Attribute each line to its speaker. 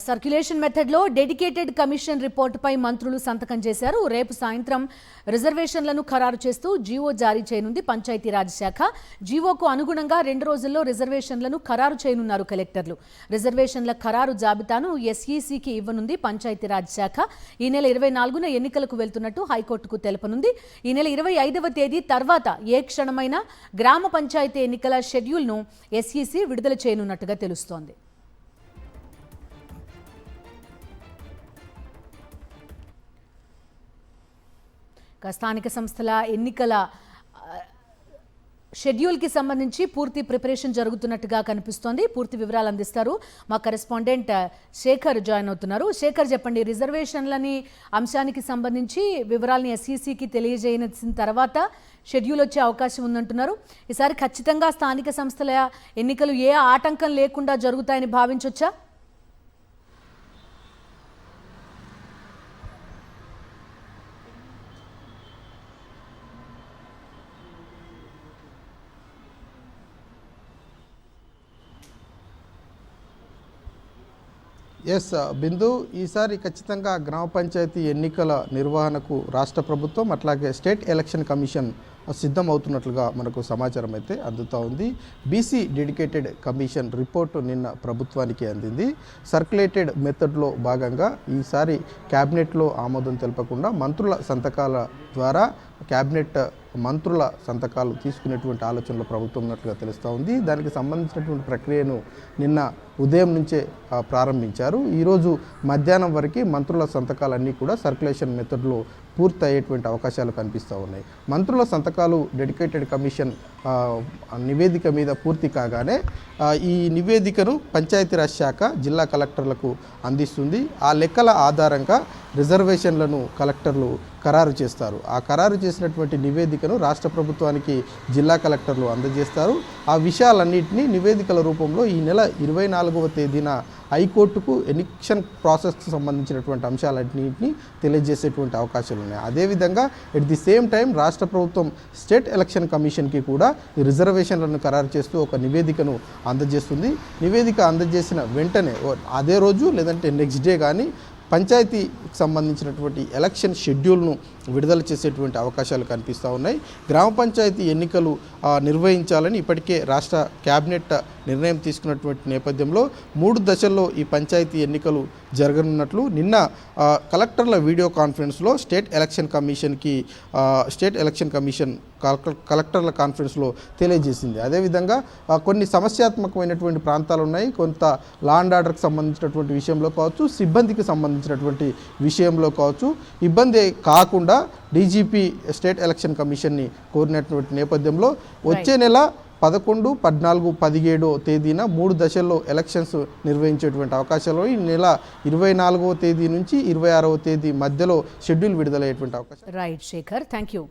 Speaker 1: Circulation మెథడ్లో dedicated commission రిపోర్టుపై మంత్రులు సంతకం చేశారు. రేపు సాయంత్రం రిజర్వేషన్లను ఖరారు చేస్తూ జీవో జారీ చేయనుంది పంచాయతీరాజ్ శాఖ. జీవోకు అనుగుణంగా 2 రోజుల్లో రిజర్వేషన్లను ఖరారు చేయనున్నారు కలెక్టర్లు. రిజర్వేషన్ల ఖరారు జాబితాను ఎస్ఈసికి ఇవ్వనుంది పంచాయతీరాజ్ శాఖ. ఈ నెల 24న ఎన్నికలకు వెళ్తున్నట్టు హైకోర్టుకు తెలపనుంది. ఈ నెల 25వ తేదీ తర్వాత ఏ క్షణమైనా గ్రామ పంచాయతీ ఎన్నికల షెడ్యూల్ను ఎస్ఈసి విడుదల చేయనున్నట్టుగా తెలుస్తోంది. స్థానిక సంస్థల ఎన్నికల షెడ్యూల్కి సంబంధించి పూర్తి ప్రిపరేషన్ జరుగుతున్నట్టుగా కనిపిస్తోంది. పూర్తి వివరాలు అందిస్తారు మా కరెస్పాండెంట్ శేఖర్ జాయిన్ అవుతున్నారు. శేఖర్, చెప్పండి, రిజర్వేషన్లని అంశానికి సంబంధించి వివరాలని ఎస్ఈసికి తెలియజేసిన తర్వాత షెడ్యూల్ వచ్చే అవకాశం ఉందంటున్నారు. ఈసారి ఖచ్చితంగా స్థానిక సంస్థల ఎన్నికలు ఏ ఆటంకం లేకుండా జరుగుతాయని భావించవచ్చా?
Speaker 2: ఎస్ బిందు, ఈసారి ఖచ్చితంగా గ్రామ పంచాయతీ ఎన్నికల నిర్వహణకు రాష్ట్ర ప్రభుత్వం అట్లాగే స్టేట్ ఎలక్షన్ కమిషన్ సిద్ధమవుతున్నట్లుగా మనకు సమాచారం అయితే అందుతూ ఉంది. బీసీ డెడికేటెడ్ కమిషన్ రిపోర్టు నిన్న ప్రభుత్వానికి అందింది. సర్క్యులేటెడ్ మెథడ్లో భాగంగా ఈసారి క్యాబినెట్లో ఆమోదం తెలపకుండా మంత్రుల సంతకాల ద్వారా క్యాబినెట్ మంత్రుల సంతకాలు తీసుకునేటువంటి ఆలోచనలో ప్రభుత్వం ఉన్నట్లుగా తెలుస్తూ ఉంది. దానికి సంబంధించినటువంటి ప్రక్రియను నిన్న ఉదయం నుంచే ప్రారంభించారు. ఈరోజు మధ్యాహ్నం వరకు మంత్రుల సంతకాలన్నీ కూడా సర్క్యులేషన్ మెథడ్లో పూర్తి అయ్యేటువంటి అవకాశాలు కనిపిస్తూ ఉన్నాయి. మంత్రుల సంతకాలు డెడికేటెడ్ కమిషన్ నివేదిక మీద పూర్తి కాగానే ఈ నివేదికను పంచాయతీరాజ్ శాఖ జిల్లా కలెక్టర్లకు అందిస్తుంది. ఆ లెక్కల ఆధారంగా రిజర్వేషన్లను కలెక్టర్లు ఖరారు చేస్తారు. ఆ ఖరారు చేసినటువంటి నివేదికను రాష్ట్ర ప్రభుత్వానికి జిల్లా కలెక్టర్లు అందజేస్తారు. ఆ విషయాలన్నింటినీ నివేదికల రూపంలో ఈ నెల 24వ తేదీన హైకోర్టుకు ఎలక్షన్ ప్రాసెస్కి సంబంధించినటువంటి అంశాలన్నింటినీ తెలియజేసేటువంటి అవకాశాలు ఉన్నాయి. అదేవిధంగా ఎట్ ది సేమ్ టైం రాష్ట్ర ప్రభుత్వం స్టేట్ ఎలక్షన్ కమిషన్కి కూడా ఈ రిజర్వేషన్లను ఖరారు చేస్తూ ఒక నివేదికను అందజేస్తుంది. నివేదిక అందజేసిన వెంటనే అదే రోజు లేదంటే నెక్స్ట్ డే కానీ పంచాయతీకి సంబంధించినటువంటి ఎలక్షన్ షెడ్యూల్ను విడుదల చేసేటువంటి అవకాశాలు కనిపిస్తూ ఉన్నాయి. గ్రామ పంచాయతీ ఎన్నికలు నిర్వహించాలని ఇప్పటికే రాష్ట్ర క్యాబినెట్ నిర్ణయం తీసుకున్నటువంటి నేపథ్యంలో 3 దశల్లో ఈ పంచాయతీ ఎన్నికలు జరగనున్నట్లు నిన్న కలెక్టర్ల వీడియో కాన్ఫరెన్స్లో స్టేట్ ఎలక్షన్ కమిషన్ కలెక్టర్ల కాన్ఫరెన్స్లో తెలియజేసింది. అదేవిధంగా కొన్ని సమస్యాత్మకమైనటువంటి ప్రాంతాలు ఉన్నాయి. కొంత లా అండ్ ఆర్డర్కి సంబంధించినటువంటి విషయంలో కావచ్చు, సిబ్బందికి సంబంధించినటువంటి విషయంలో కావచ్చు, ఇబ్బంది కాకుండా డీజీపీ స్టేట్ ఎలక్షన్ కమిషన్ని కోరినటువంటి నేపథ్యంలో వచ్చే నెల 11, 14, 17 తేదీన 3 దశల్లో ఎలక్షన్స్ నిర్వహించేటువంటి అవకాశాలు ఈ నెల 24వ తేదీ నుంచి 26వ తేదీ మధ్యలో షెడ్యూల్ విడుదలయ్యేటువంటి అవకాశం.
Speaker 1: Right Shekhar, thank you.